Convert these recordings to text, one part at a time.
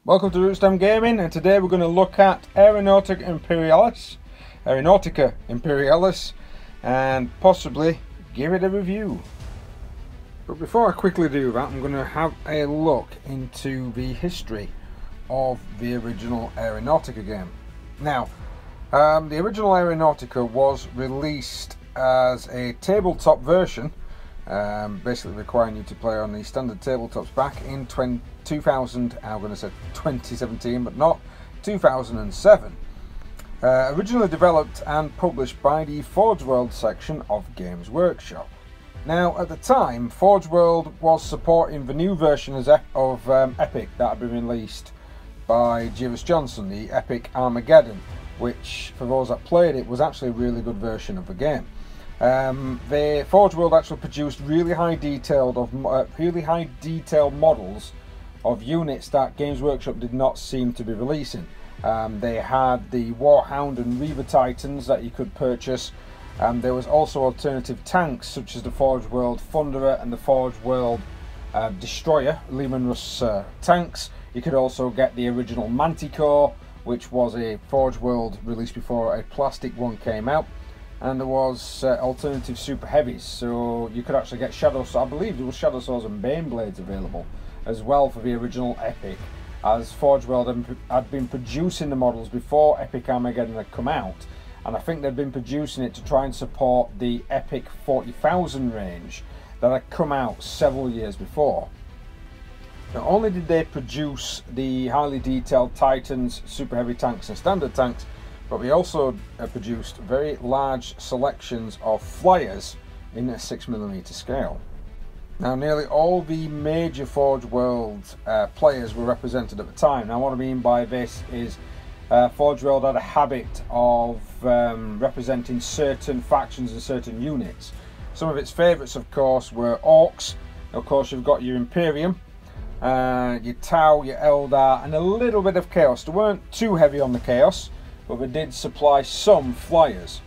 Welcome to Rootstem Gaming, and today we're going to look at Aeronautica Imperialis, and possibly give it a review. But before I quickly do that, I'm going to have a look into the history of the original Aeronautica game. Now, the original Aeronautica was released as a tabletop version, basically requiring you to play on the standard tabletops back in 2000, I'm going to say 2017, but not 2007. Originally developed and published by the Forge World section of Games Workshop. Now, at the time, Forge World was supporting the new version of Epic that had been released by Jeeves Johnson, the Epic Armageddon, which, for those that played it, was actually a really good version of the game. The Forge World actually produced really high detailed models of units that Games Workshop did not seem to be releasing. They had the Warhound and Reaver Titans that you could purchase. There was also alternative tanks such as the Forge World Thunderer and the Forge World Destroyer, Lehman Russ tanks. You could also get the original Manticore, which was a Forge World released before a plastic one came out. And there was alternative super heavies, so you could actually get Shadow Swords. I believe there was Shadow Swords and Bane Blades available as well for the original Epic, as Forge World had been producing the models before Epic Armageddon had come out, and I think they'd been producing it to try and support the Epic 40,000 range that had come out several years before. Not only did they produce the highly detailed Titans, super heavy tanks and standard tanks, but we also produced very large selections of flyers in a 6mm scale. Now, nearly all the major Forge World players were represented at the time. Now, what I mean by this is Forge World had a habit of representing certain factions and certain units. Some of its favourites, of course, were Orcs. Of course, you've got your Imperium, your Tau, your Eldar, and a little bit of Chaos. They weren't too heavy on the Chaos, but they did supply some flyers.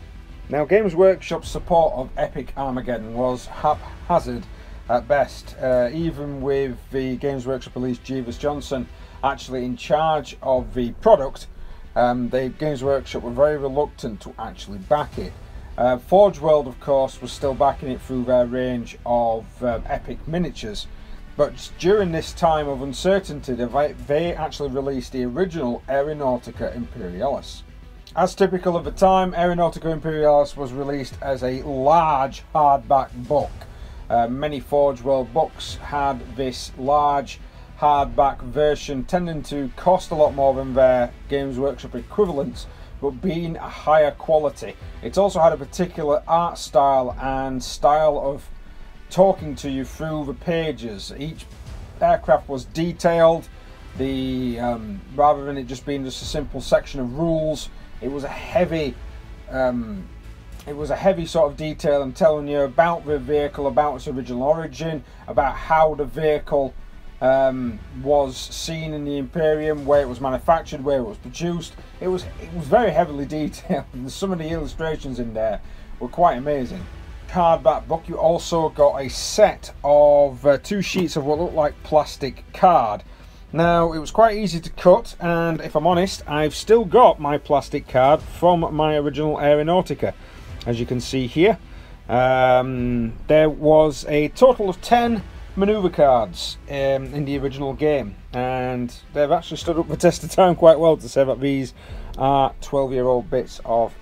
Now, Games Workshop's support of Epic Armageddon was haphazard at best, even with the Games Workshop release Jeeves Johnson actually in charge of the product. The Games Workshop were very reluctant to actually back it. Forge World, of course, was still backing it through their range of Epic miniatures, but during this time of uncertainty they actually released the original Aeronautica Imperialis. As typical of the time, Aeronautica Imperialis was released as a large hardback book. Many Forge World books had this large hardback version, tending to cost a lot more than their Games Workshop equivalents, but being a higher quality. It also had a particular art style and style of talking to you through the pages. Each aircraft was detailed. Rather than it just being just a simple section of rules, it was a heavy sort of detail and telling you about the vehicle, about its original origin, about how the vehicle was seen in the Imperium, where it was manufactured, where it was produced. It was very heavily detailed, and some of the illustrations in there were quite amazing. Hardback book, you also got a set of 2 sheets of what looked like plastic card. Now, it was quite easy to cut, and if I'm honest, I've still got my plastic card from my original Aeronautica. As you can see here, there was a total of 10 maneuver cards in the original game, and they've actually stood up the test of time quite well, to say that these are 12-year-old bits of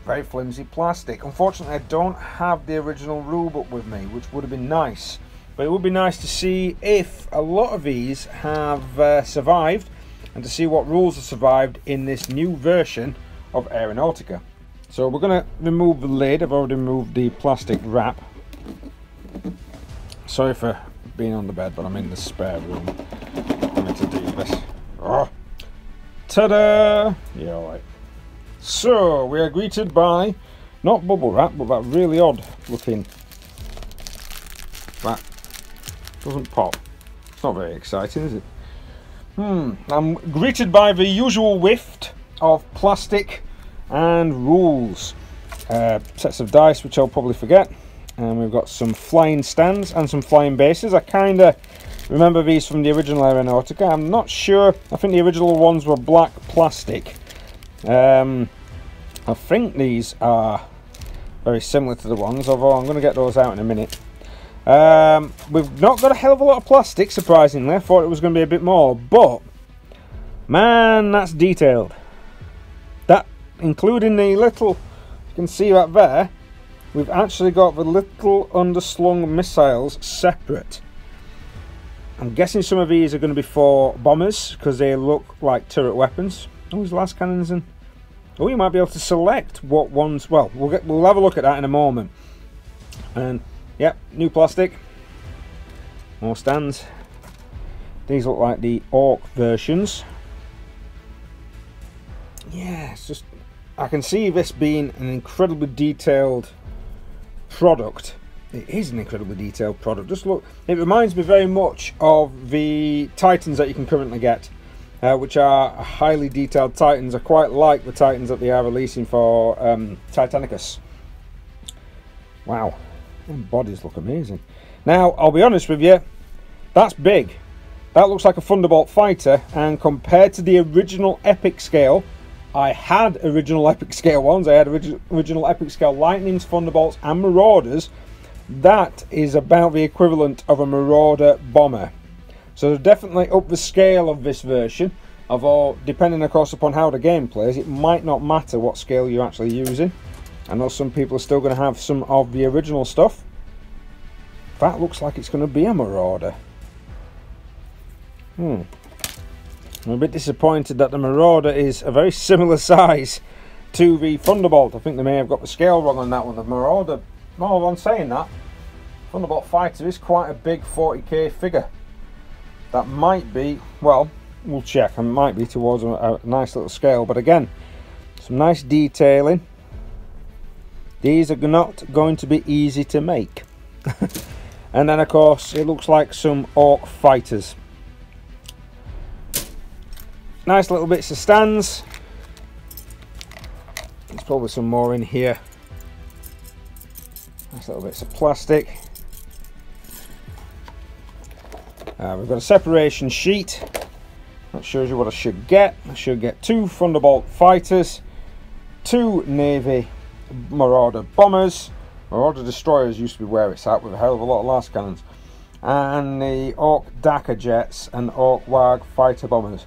very flimsy plastic. Unfortunately, I don't have the original rulebook with me, which would have been nice, but it would be nice to see if a lot of these have survived, and to see what rules have survived in this new version of Aeronautica. So we're going to remove the lid. I've already removed the plastic wrap. Sorry for being on the bed, but I'm in the spare room. I'm going to do this. Oh. Ta-da! Yeah, alright. So, we are greeted by, not bubble wrap, but that really odd looking, that doesn't pop. It's not very exciting, is it? I'm greeted by the usual whiff of plastic and rules. Sets of dice, which I'll probably forget. And we've got some flying stands and some flying bases. I kind of remember these from the original Aeronautica. I'm not sure. I think the original ones were black plastic. I think these are very similar to the ones, although I'm going to get those out in a minute. We've not got a hell of a lot of plastic, surprisingly. I thought it was going to be a bit more, but man, that's detailed. That, including the little, you can see that there, we've actually got the little underslung missiles separate. I'm guessing some of these are going to be for bombers because they look like turret weapons. Oh, there's last cannons in. Oh, you might be able to select what ones. Well, we'll have a look at that in a moment. And yep, new plastic. More stands. These look like the Orc versions. Yeah, it's just, I can see this being an incredibly detailed product. It is an incredibly detailed product. Just look, it reminds me very much of the Titans that you can currently get, which are highly detailed Titans. I quite like the Titans that they are releasing for Titanicus. Wow, them bodies look amazing. Now, I'll be honest with you, that's big. That looks like a Thunderbolt fighter, and compared to the original epic scale, I had original epic scale ones. I had original epic scale Lightnings, Thunderbolts, and Marauders. That is about the equivalent of a Marauder bomber. So definitely up the scale of this version. Although, depending of course upon how the game plays, it might not matter what scale you're actually using. I know some people are still going to have some of the original stuff. That looks like it's going to be a Marauder. I'm a bit disappointed that the Marauder is a very similar size to the Thunderbolt. I think they may have got the scale wrong on that one. The Marauder, more on saying that, Thunderbolt fighter is quite a big 40k figure. That might be, well, we'll check. It might be towards a nice little scale, but again, some nice detailing. These are not going to be easy to make. And then of course it looks like some Orc fighters. Nice little bits of stands. There's probably some more in here. Nice little bits of plastic. We've got a separation sheet that shows you what I should get. I should get 2 Thunderbolt fighters, 2 Navy Marauder bombers. Marauder destroyers used to be where it's at, with a hell of a lot of last cannons, and the Orc Dakar jets and Orc Wag fighter bombers.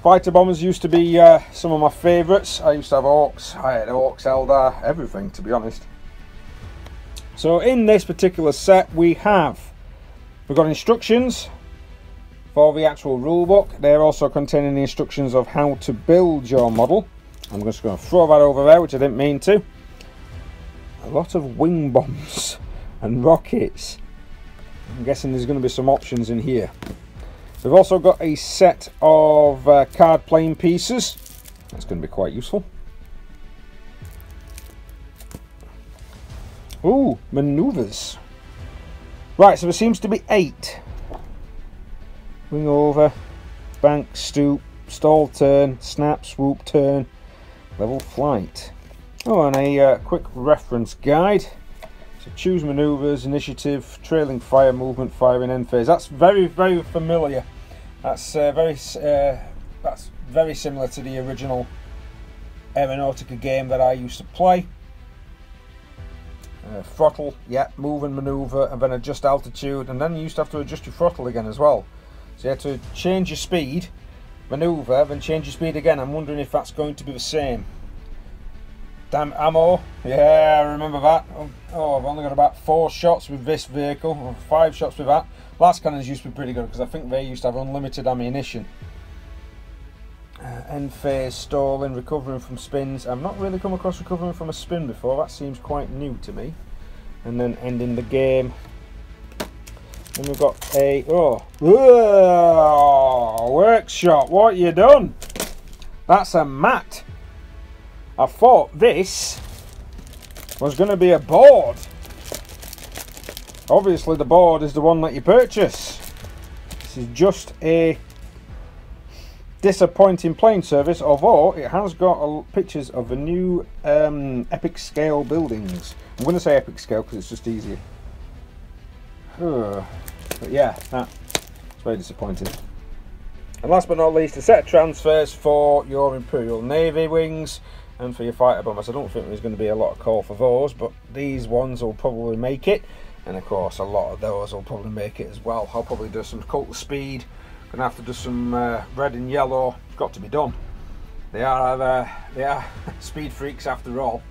Fighter bombers used to be some of my favourites. I used to have Orcs, I had Orcs, Eldar, everything to be honest. So in this particular set we've got instructions for the actual rulebook. They're also containing the instructions of how to build your model. I'm just going to throw that over there, which I didn't mean to. A lot of wing bombs and rockets. I'm guessing there's going to be some options in here. We've also got a set of card playing pieces. That's going to be quite useful. Ooh, maneuvers. Right, so there seems to be 8. Wing over, bank, stoop, stall turn, snap, swoop turn, level flight. Oh, and a quick reference guide. So choose maneuvers, initiative, trailing fire, movement, firing, end phase. That's very, very familiar. That's very similar to the original Aeronautica game that I used to play. Throttle, yeah, move and maneuver, and then adjust altitude, and then you used to have to adjust your throttle again as well. So you had to change your speed, maneuver, then change your speed again. I'm wondering if that's going to be the same. Damn ammo, yeah, I remember that. Oh, I've only got about 4 shots with this vehicle, or 5 shots with that. Last cannons used to be pretty good because I think they used to have unlimited ammunition. End phase, stalling, recovering from spins. I've not really come across recovering from a spin before. That seems quite new to me. And then ending the game. And we've got a workshop. What you done? That's a mat. I thought this was going to be a board. Obviously the board is the one that you purchase. This is just a disappointing playing service, although it has got pictures of the new epic scale buildings. I'm going to say epic scale because it's just easier. But yeah, that's very disappointing. And last but not least, a set of transfers for your Imperial Navy wings and for your fighter bombers. I don't think there's going to be a lot of call for those, but these ones will probably make it, and of course a lot of those will probably make it as well. I'll probably do some Cult of Speed, gonna have to do some red and yellow. It's got to be done. They are speed freaks after all,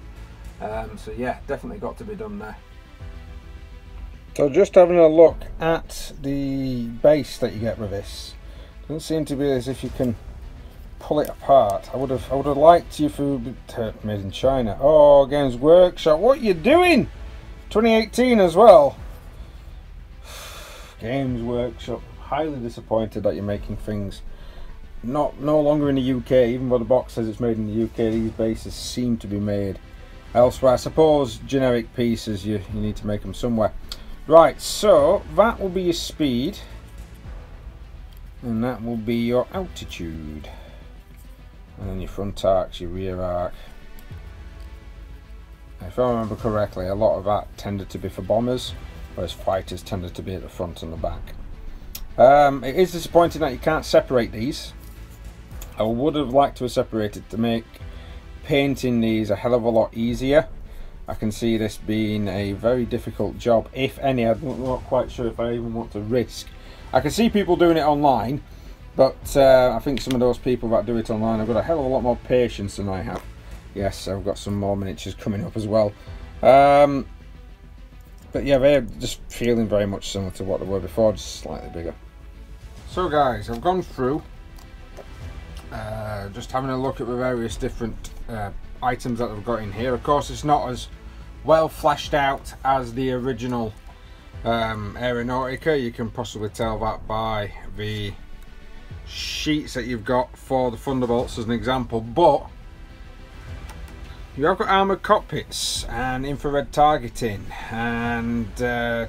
so yeah, definitely got to be done there. So just having a look at the base that you get with this, doesn't seem to be as if you can pull it apart. I would have liked you for made in China. Oh, Games Workshop, what are you doing? 2018 as well. Games Workshop, highly disappointed that you're making things no longer in the UK. Even though the box says it's made in the UK, these bases seem to be made elsewhere. I suppose generic pieces, you need to make them somewhere. Right, so that will be your speed, and that will be your altitude, and then your front arcs, your rear arc. If I remember correctly, a lot of that tended to be for bombers, whereas fighters tended to be at the front and the back. It is disappointing that you can't separate these. I would have liked to have separated to make painting these a hell of a lot easier. I can see this being a very difficult job, if any. I'm not quite sure if I even want to risk. I can see people doing it online, but I think some of those people that do it online have got a hell of a lot more patience than I have. Yes, I've got some more miniatures coming up as well. But yeah, they're just feeling very much similar to what they were before, just slightly bigger. So guys, I've gone through just having a look at the various different items that I've got in here. Of course, it's not as well fleshed out as the original Aeronautica. You can possibly tell that by the sheets that you've got for the Thunderbolts as an example, but you have got armoured cockpits and infrared targeting and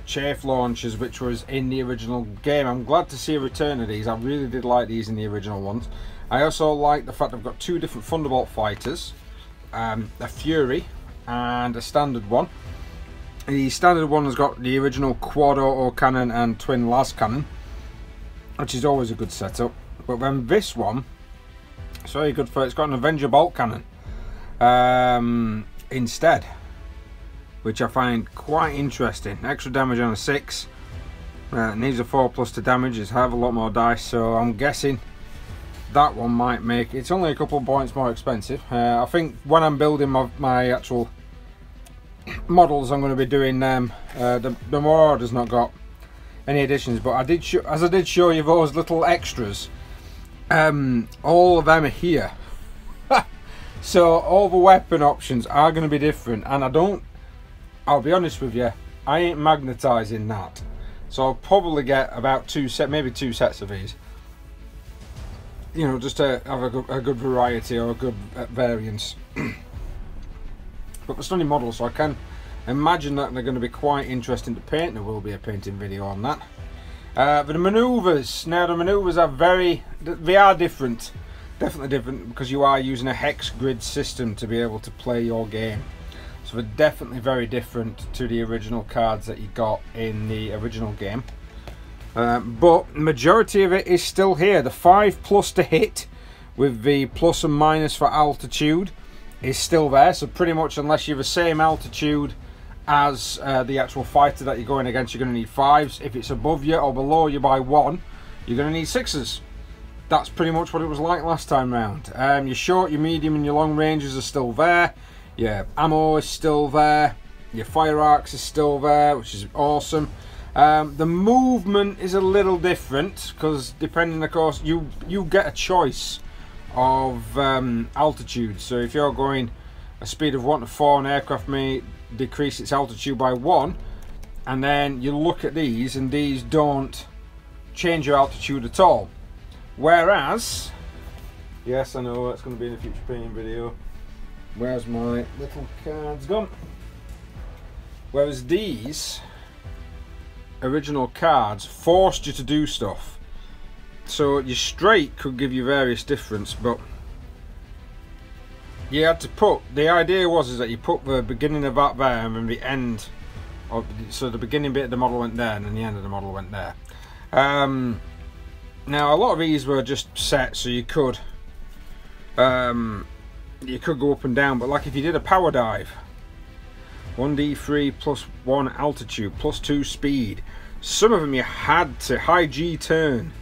chaff launchers, which was in the original game. I'm glad to see a return of these. I really did like these in the original ones. I also like the fact I've got two different Thunderbolt fighters, a Fury and a standard one. The standard one has got the original quad auto cannon and twin las cannon, which is always a good setup. But then this one, it's very good for, it's got an Avenger bolt cannon instead, which I find quite interesting. Extra damage on a 6, needs a 4+ to damage, it's have a lot more dice, so I'm guessing that one might make, it's only a couple of points more expensive. I think when I'm building my actual models, I'm going to be doing them. The Marauder's not got any additions, but I did as I did show you those little extras, all of them are here. So all the weapon options are going to be different, and I'll be honest with you, I ain't magnetizing that, so I'll probably get about maybe two sets of these, you know, just to have a good variety or a good variance. But they're stunning models, so I can imagine that they're going to be quite interesting to paint. There will be a painting video on that. But the manoeuvres, now the manoeuvres are they are different. Definitely different, because you are using a hex grid system to be able to play your game. So they're definitely very different to the original cards that you got in the original game. But the majority of it is still here. The 5+ to hit with the plus and minus for altitude is still there. So pretty much, unless you're the same altitude as the actual fighter that you're going against, you're going to need 5s. If it's above you or below you by 1, you're going to need 6s. That's pretty much what it was like last time round. Your short, your medium and your long ranges are still there. Your ammo is still there. Your fire arcs is still there, which is awesome. The movement is a little different, because depending, of course, you get a choice of altitude. So if you're going a speed of 1 to 4, an aircraft may decrease its altitude by 1, and then you look at these, and these don't change your altitude at all. Whereas, yes, I know that's going to be in a future painting video. Where's my little cards gone? Whereas these original cards forced you to do stuff. So your straight could give you various difference, but you had to put, the idea was that you put the beginning of that there and then the end So the beginning bit of the model went there, and then the end of the model went there. Now a lot of these were just set so you could go up and down, but like if you did a power dive, 1d3 plus 1 altitude plus 2 speed, some of them you had to high G turn,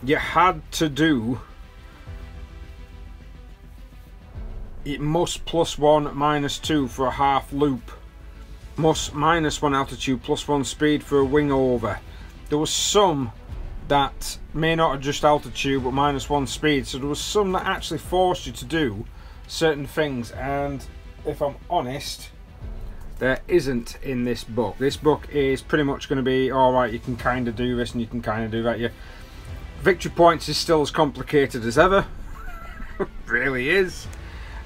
you had to do it must plus 1 minus 2 for a half loop, must minus 1 altitude plus 1 speed for a wing over. There was some that may not adjust altitude but minus 1 speed, so there was some that actually forced you to do certain things, and if I'm honest, there isn't in this book. This book is pretty much going to be alright, you can kind of do this and you can kind of do that. Your victory points is still as complicated as ever. Really is.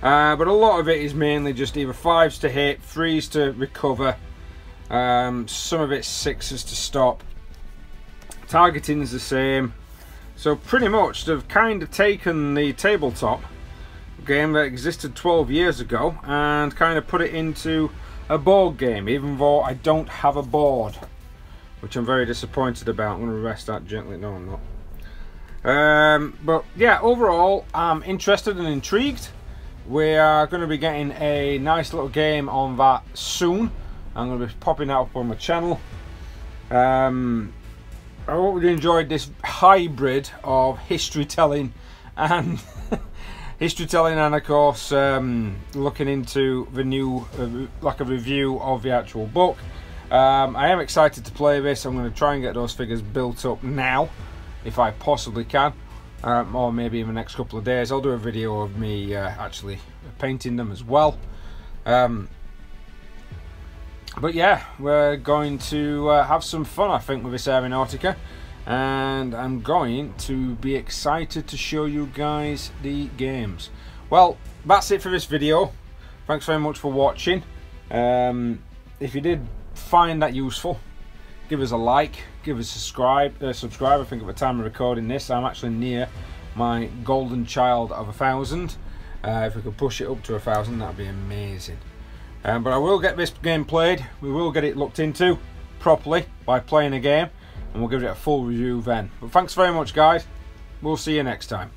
But a lot of it is mainly just either 5s to hit, 3s to recover, some of it's 6s to stop. Targeting is the same. So pretty much they've kind of taken the tabletop game that existed 12 years ago and kind of put it into a board game, even though I don't have a board, which I'm very disappointed about. I'm going to rest that gently. No, I'm not. But yeah, overall I'm interested and intrigued. We are going to be getting a nice little game on that soon. I'm going to be popping that up on my channel. I hope you enjoyed this hybrid of history telling and and of course looking into the new like a review of the actual book. I am excited to play this. I'm going to try and get those figures built up now if I possibly can, or maybe in the next couple of days. I'll do a video of me actually painting them as well. But yeah, we're going to have some fun, I think, with this Aeronautica, and I'm going to be excited to show you guys the games. Well, that's it for this video. Thanks very much for watching. If you did find that useful, give us a like, give us a subscribe. I think at the time of recording this, I'm actually near my golden child of 1,000. If we could push it up to 1,000, that'd be amazing. But I will get this game played. We will get it looked into properly by playing a game, and we'll give it a full review then. But thanks very much, guys. We'll see you next time.